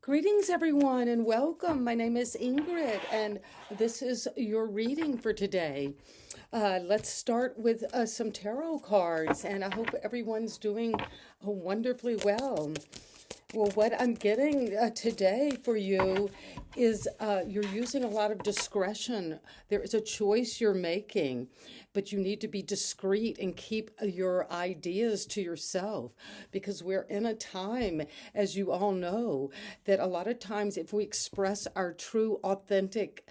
Greetings, everyone, and welcome. My name is Ingrid, and this is your reading for today. Let's start with some tarot cards, and I hope everyone's doing wonderfully well. Well, what I'm getting today for you is you're using a lot of discretion. There is a choice you're making, but you need to be discreet and keep your ideas to yourself because we're in a time, as you all know, that a lot of times if we express our true, authentic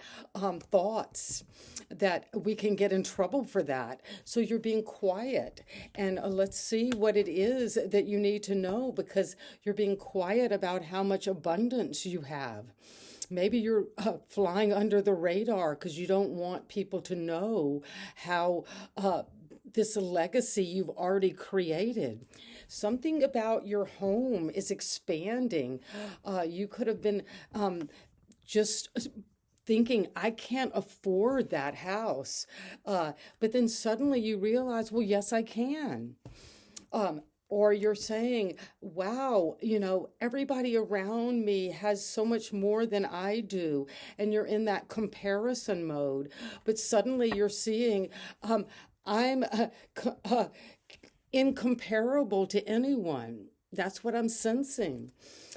thoughts, that we can get in trouble for that. So you're being quiet, and let's see what it is that you need to know because you're being quiet about how much abundance you have. Maybe you're flying under the radar because you don't want people to know how this legacy you've already created. Something about your home is expanding. You could have been just thinking, I can't afford that house. But then suddenly you realize, well, yes, I can. Or you're saying, wow, everybody around me has so much more than I do. And you're in that comparison mode. But suddenly you're seeing, I'm incomparable to anyone. That's what I'm sensing.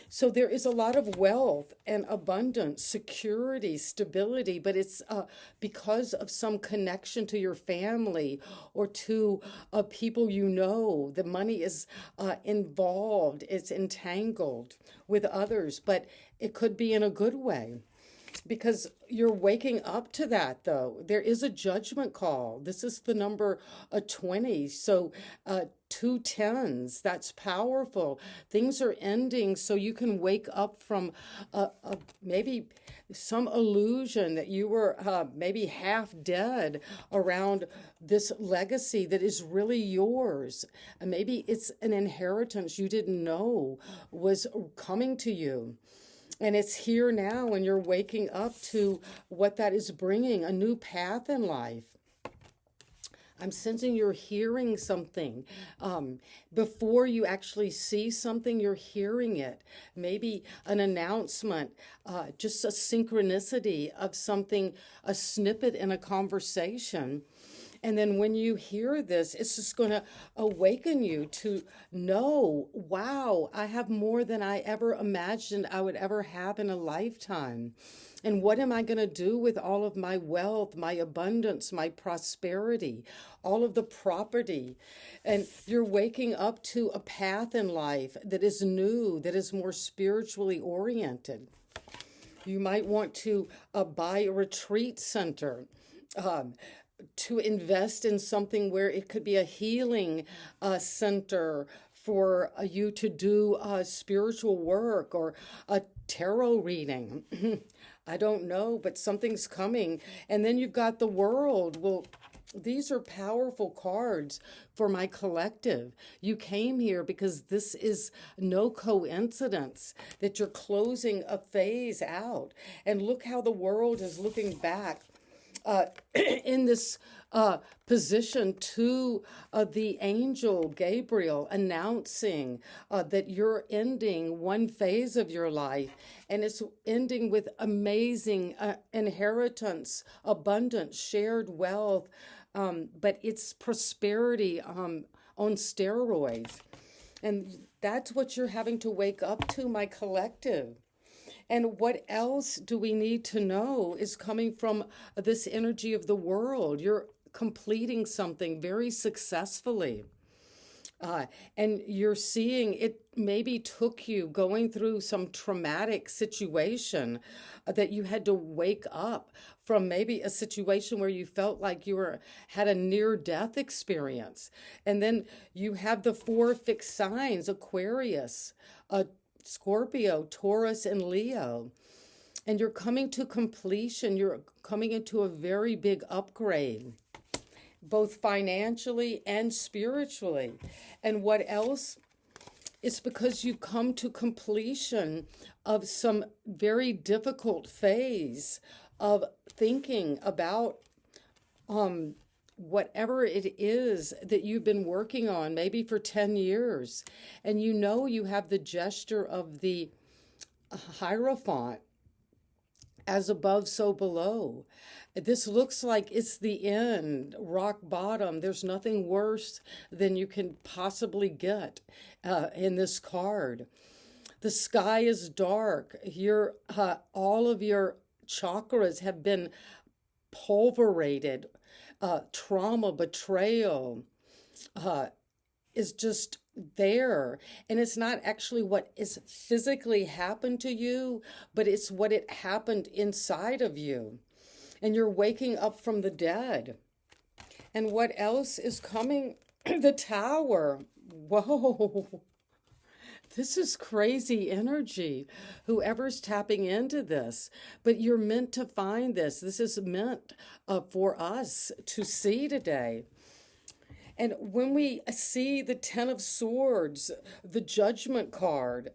So there is a lot of wealth and abundance, security, stability, but it's because of some connection to your family or to people you know. The money is involved, it's entangled with others, but it could be in a good way because you're waking up to that. Though there is a judgment call. This is the number 20, so two tens. That's powerful. Things are ending, so you can wake up from maybe some illusion that you were maybe half dead around this legacy that is really yours. And maybe it's an inheritance you didn't know was coming to you. And it's here now, and you're waking up to what that is bringing, a new path in life. I'm sensing you're hearing something. Before you actually see something, you're hearing it. Maybe an announcement, just a synchronicity of something, a snippet in a conversation. And then when you hear this, it's just going to awaken you to know, wow, I have more than I ever imagined I would ever have in a lifetime. And what am I going to do with all of my wealth, my abundance, my prosperity, all of the property? And you're waking up to a path in life that is new, that is more spiritually oriented. You might want to buy a retreat center. To invest in something where it could be a healing center for you to do spiritual work or a tarot reading. I don't know, but something's coming. And then you've got the world. Well, these are powerful cards for my collective. You came here because this is no coincidence that you're closing a phase out. And look how the world is looking back in this position to the angel Gabriel announcing that you're ending one phase of your life, and it's ending with amazing inheritance, abundance, shared wealth, but it's prosperity on steroids. And that's what you're having to wake up to, my collective. And what else do we need to know is coming from this energy of the world. You're completing something very successfully. And you're seeing it maybe took you going through some traumatic situation that you had to wake up from, maybe a situation where you felt like you had a near-death experience. And then you have the four fixed signs, Aquarius, Scorpio, Taurus, and Leo. And you're coming to completion. You're coming into a very big upgrade, both financially and spiritually. And what else? It's because you come to completion of some very difficult phase of thinking about whatever it is that you've been working on, maybe for 10 years. And you have the gesture of the Hierophant, as above, so below. This looks like it's the end, rock bottom. There's nothing worse than you can possibly get in this card. The sky is dark. All of your chakras have been pulverated. Trauma, betrayal, uh, is just there. And it's not actually what is physically happened to you, but it's what it happened inside of you. And you're waking up from the dead. And what else is coming? The tower. Whoa. This is crazy energy. Whoever's tapping into this, but you're meant to find this. This is meant for us to see today. And when we see the Ten of Swords, the Judgment card,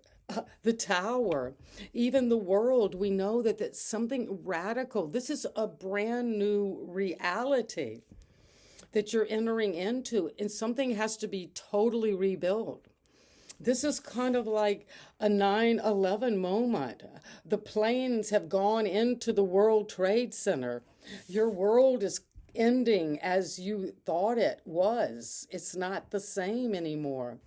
the Tower, even the World, we know that that's something radical. This is a brand new reality that you're entering into, and something has to be totally rebuilt. This is kind of like a 9/11 moment. The planes have gone into the World Trade Center. Your world is ending as you thought it was. It's not the same anymore.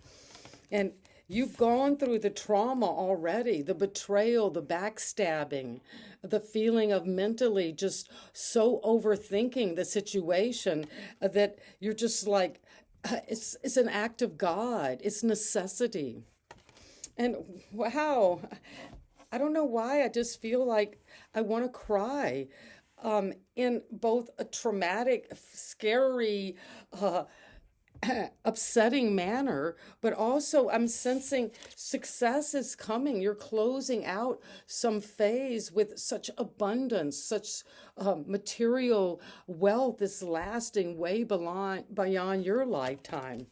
And you've gone through the trauma already, the betrayal, the backstabbing, the feeling of mentally just so overthinking the situation that you're just like, it's an act of God. It's necessity. And wow, I don't know why. I just feel like I want to cry in both a traumatic, scary, upsetting manner, but also I'm sensing success is coming. You're closing out some phase with such abundance, such material wealth is lasting way beyond your lifetime.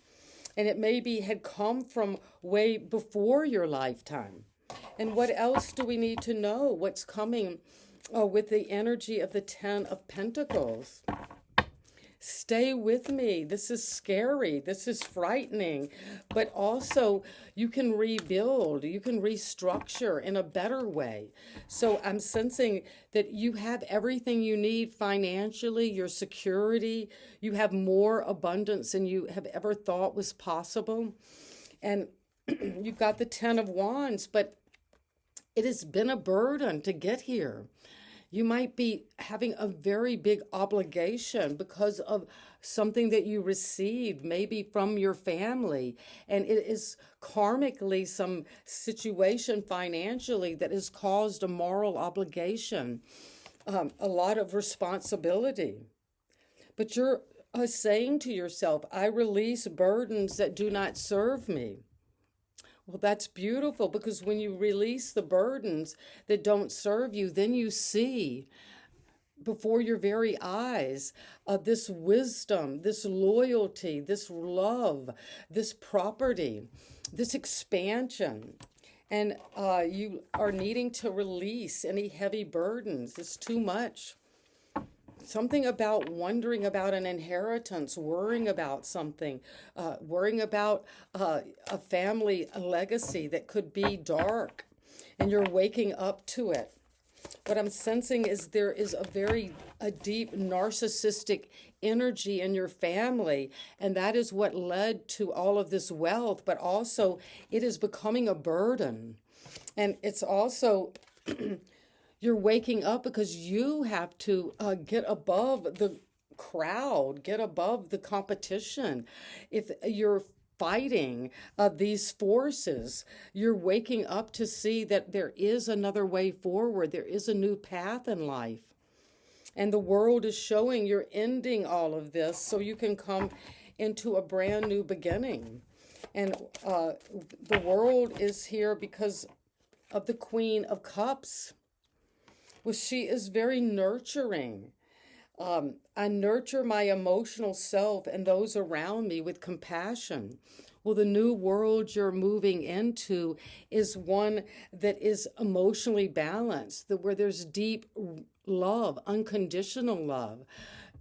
And it maybe had come from way before your lifetime. And what else do we need to know? What's coming with the energy of the Ten of Pentacles? Stay with me. This is scary. This is frightening. But also, you can rebuild. You can restructure in a better way. So I'm sensing that you have everything you need financially, your security. You have more abundance than you have ever thought was possible. And you've got the Ten of Wands, but it has been a burden to get here. You might be having a very big obligation because of something that you received, maybe from your family. And it is karmically some situation financially that has caused a moral obligation, a lot of responsibility. But you're saying to yourself, I release burdens that do not serve me. Well, that's beautiful, because when you release the burdens that don't serve you, then you see before your very eyes this wisdom, this loyalty, this love, this property, this expansion. And you are needing to release any heavy burdens. It's too much. Something about wondering about an inheritance, worrying about something, worrying about a family legacy that could be dark, and you're waking up to it. What I'm sensing is there is a deep narcissistic energy in your family, and that is what led to all of this wealth, but also it is becoming a burden. And it's also you're waking up because you have to get above the crowd, get above the competition. If you're fighting these forces, you're waking up to see that there is another way forward. There is a new path in life. And the world is showing you're ending all of this so you can come into a brand new beginning. And the world is here because of the Queen of Cups. Well, she is very nurturing. I nurture my emotional self and those around me with compassion. Well, the new world you're moving into is one that is emotionally balanced, where there's deep love, unconditional love.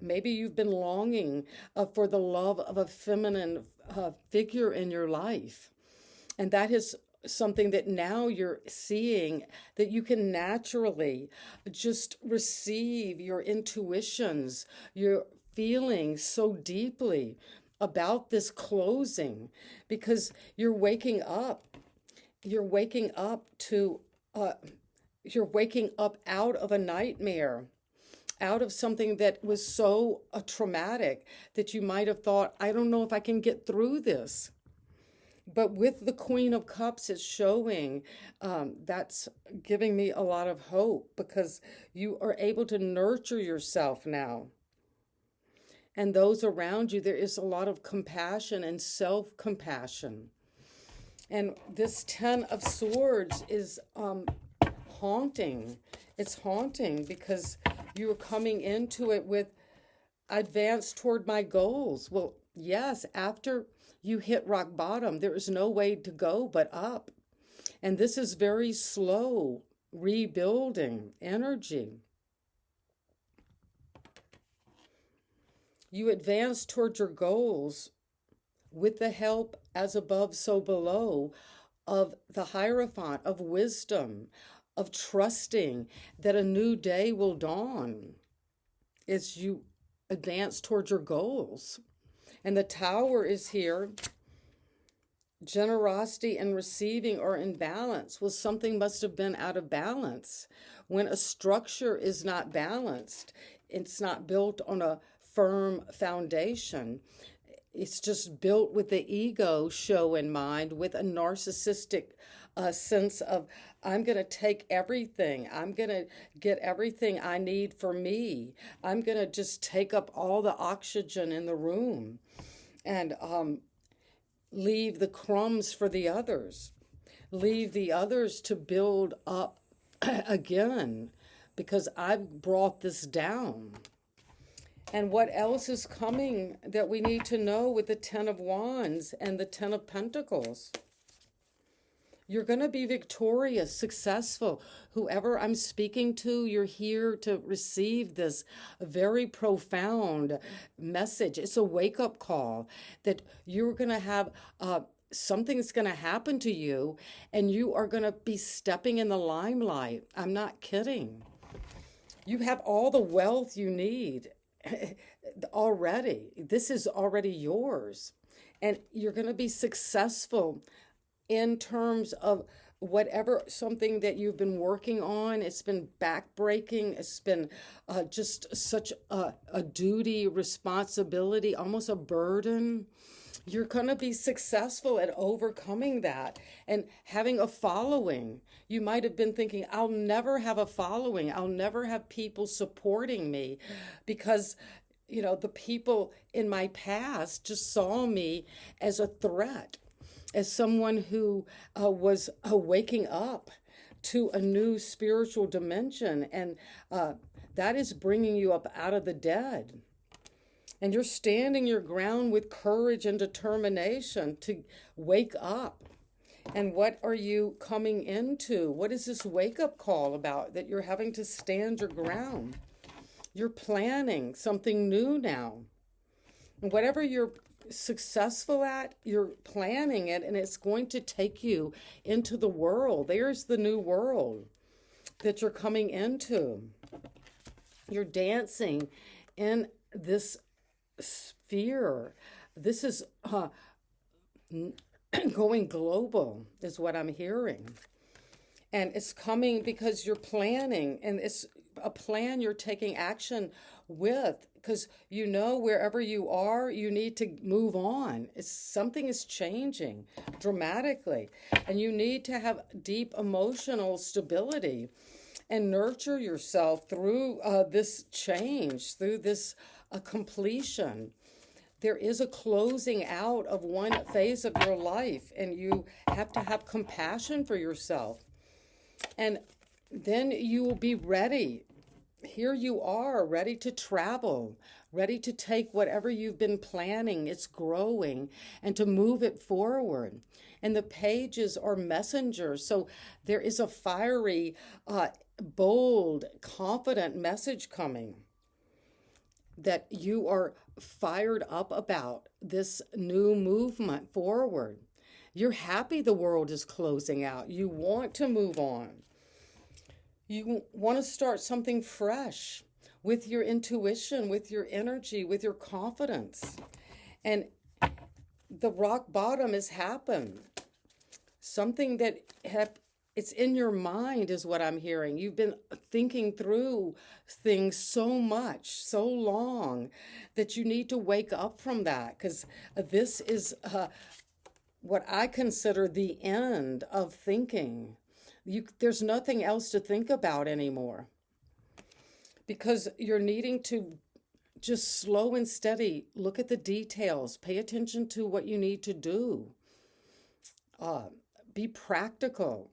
Maybe you've been longing for the love of a feminine figure in your life. And that has something that now you're seeing, that you can naturally just receive your intuitions, your feelings so deeply about this closing, because you're waking up. You're waking up to, uh, you're waking up out of a nightmare, out of something that was so traumatic that you might have thought, I don't know if I can get through this. But with the Queen of Cups, it's showing, that's giving me a lot of hope, because you are able to nurture yourself now. And those around you, there is a lot of compassion and self compassion. And this Ten of Swords is haunting. It's haunting because you're coming into it with advance toward my goals. Well, yes, after you hit rock bottom, there is no way to go but up. And this is very slow rebuilding energy. You advance toward your goals with the help, as above, so below, of the Hierophant, of wisdom, of trusting that a new day will dawn as you advance towards your goals. And the Tower is here. Generosity and receiving are in balance. Well, something must have been out of balance. When a structure is not balanced, it's not built on a firm foundation. It's just built with the ego show in mind, with a narcissistic sense of, I'm going to take everything. I'm going to get everything I need for me. I'm going to just take up all the oxygen in the room and leave the crumbs for the others. Leave the others to build up again, because I've brought this down. And what else is coming that we need to know with the Ten of Wands and the Ten of Pentacles? You're going to be victorious, successful. Whoever I'm speaking to, you're here to receive this very profound message. It's a wake-up call that you're going to have something's going to happen to you, and you are going to be stepping in the limelight. I'm not kidding. You have all the wealth you need already. This is already yours. And you're going to be successful in terms of whatever, something that you've been working on. It's been backbreaking. It's been just such a duty, responsibility, almost a burden. You're going to be successful at overcoming that and having a following. You might have been thinking, I'll never have a following. I'll never have people supporting me because, you know, the people in my past just saw me as a threat, as someone who was waking up to a new spiritual dimension. And that is bringing you up out of the dead. And you're standing your ground with courage and determination to wake up. And what are you coming into? What is this wake-up call about, that you're having to stand your ground? You're planning something new now. And whatever you're successful at, you're planning it, and it's going to take you into the world. There's the new world that you're coming into. You're dancing in this sphere. This is going global, is what I'm hearing. And it's coming because you're planning, and it's a plan you're taking action with, because you know wherever you are, you need to move on. Something is changing dramatically, and you need to have deep emotional stability and nurture yourself through this change, through this completion. There is a closing out of one phase of your life, and you have to have compassion for yourself. And then you will be ready. Here you are, ready to travel, ready to take whatever you've been planning, it's growing, and to move it forward. And the pages are messengers. So there is a fiery, bold, confident message coming that you are fired up about this new movement forward. You're happy the world is closing out. You want to move on. You want to start something fresh with your intuition, with your energy, with your confidence. And the rock bottom has happened. Something that it's in your mind is what I'm hearing. You've been thinking through things so much, so long, that you need to wake up from that, because this is what I consider the end of thinking. There's nothing else to think about anymore, because you're needing to just slow and steady, look at the details, pay attention to what you need to do, be practical,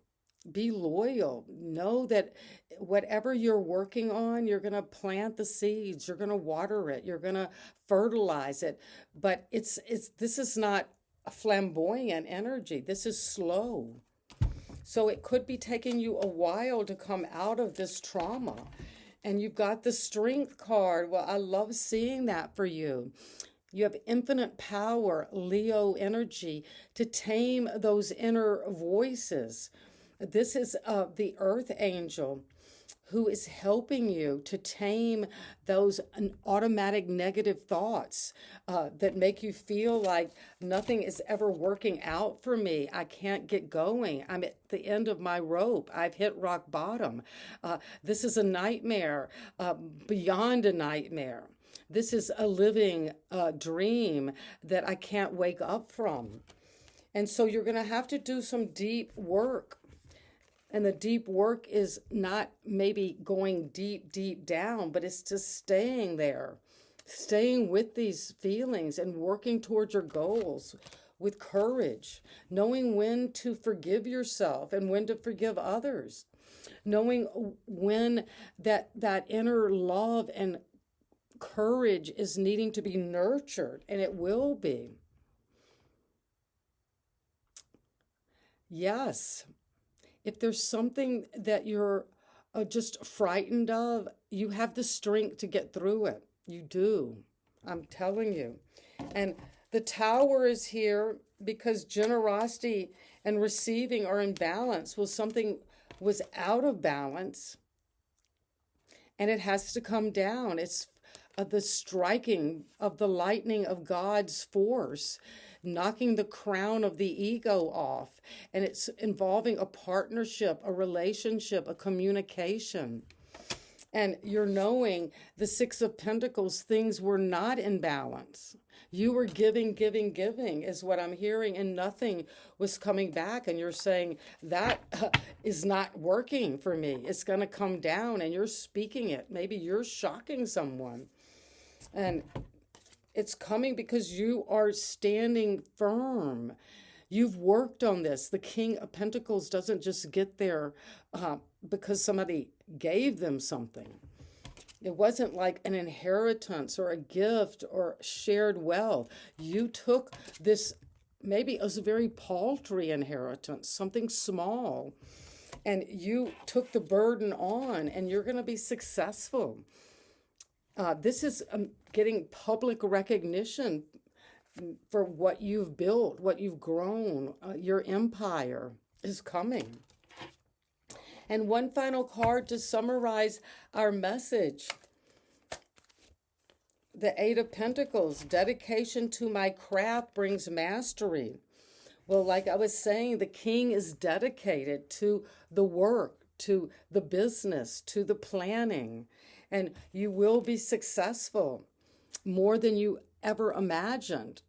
be loyal. Know that whatever you're working on, you're going to plant the seeds, you're going to water it, you're going to fertilize it. But this is not a flamboyant energy. This is slow. So it could be taking you a while to come out of this trauma. And you've got the Strength card. Well, I love seeing that for you. You have infinite power, Leo energy, to tame those inner voices. This is the Earth Angel who is helping you to tame those automatic negative thoughts that make you feel like nothing is ever working out for me. I can't get going. I'm at the end of my rope. I've hit rock bottom. This is a nightmare beyond a nightmare. This is a living dream that I can't wake up from. And so you're going to have to do some deep work. And the deep work is not maybe going deep, deep down, but it's just staying there, staying with these feelings and working towards your goals with courage, knowing when to forgive yourself and when to forgive others, knowing when that inner love and courage is needing to be nurtured, and it will be. Yes. If there's something that you're just frightened of, you have the strength to get through it. You do. I'm telling you. And the Tower is here because generosity and receiving are in balance. Well, something was out of balance, and it has to come down. It's the striking of the lightning of God's force, knocking the crown of the ego off. And it's involving a partnership, a relationship, a communication. And you're knowing the Six of Pentacles, things were not in balance. You were giving, giving, giving is what I'm hearing, and nothing was coming back. And you're saying, that is not working for me. It's going to come down, and you're speaking it. Maybe you're shocking someone. And it's coming because you are standing firm. You've worked on this. The King of Pentacles doesn't just get there because somebody gave them something. It wasn't like an inheritance or a gift or shared wealth. You took this, maybe it was a very paltry inheritance, something small, and you took the burden on, and you're going to be successful. This is getting public recognition for what you've built, what you've grown. Your empire is coming. And one final card to summarize our message. The Eight of Pentacles, dedication to my craft brings mastery. Well, like I was saying, the king is dedicated to the work, to the business, to the planning. And you will be successful more than you ever imagined.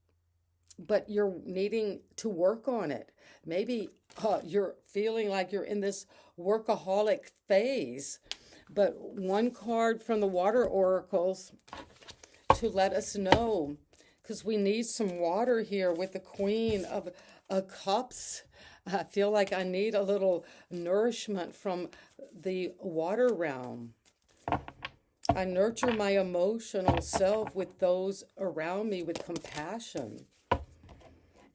But you're needing to work on it. Maybe you're feeling like you're in this workaholic phase. But one card from the water oracles to let us know, because we need some water here with the Queen of Cups. I feel like I need a little nourishment from the water realm. I nurture my emotional self with those around me with compassion.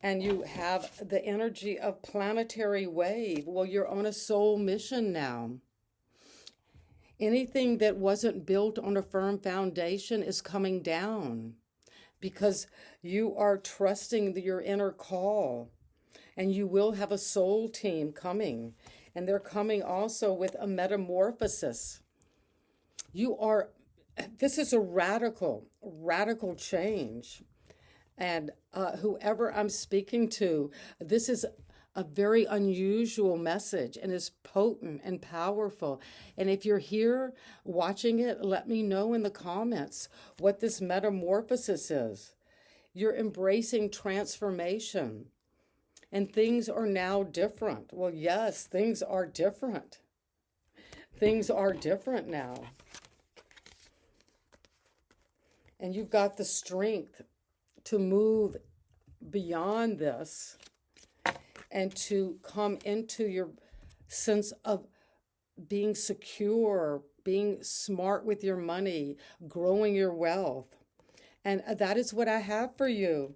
And you have the energy of planetary wave. Well, you're on a soul mission now. Anything that wasn't built on a firm foundation is coming down because you are trusting your inner call. And you will have a soul team coming. And they're coming also with a metamorphosis. This is a radical change. And whoever I'm speaking to, this is a very unusual message and is potent and powerful. And if you're here watching it, let me know in the comments what this metamorphosis is. You're embracing transformation, and things are now different. Well, yes, things are different. Things are different now. And you've got the strength to move beyond this and to come into your sense of being secure, being smart with your money, growing your wealth. And that is what I have for you.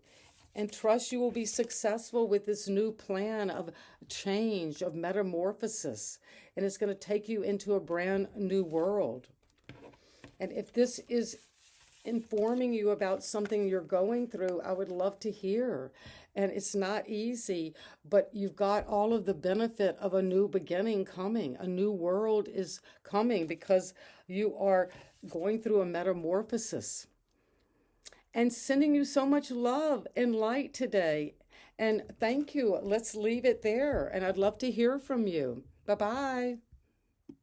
And trust you will be successful with this new plan of change, of metamorphosis. And it's going to take you into a brand new world. And if this is informing you about something you're going through, I would love to hear. And it's not easy, but you've got all of the benefit of a new beginning coming. A new world is coming because you are going through a metamorphosis. And sending you so much love and light today. And thank you. Let's leave it there. And I'd love to hear from you. Bye-bye.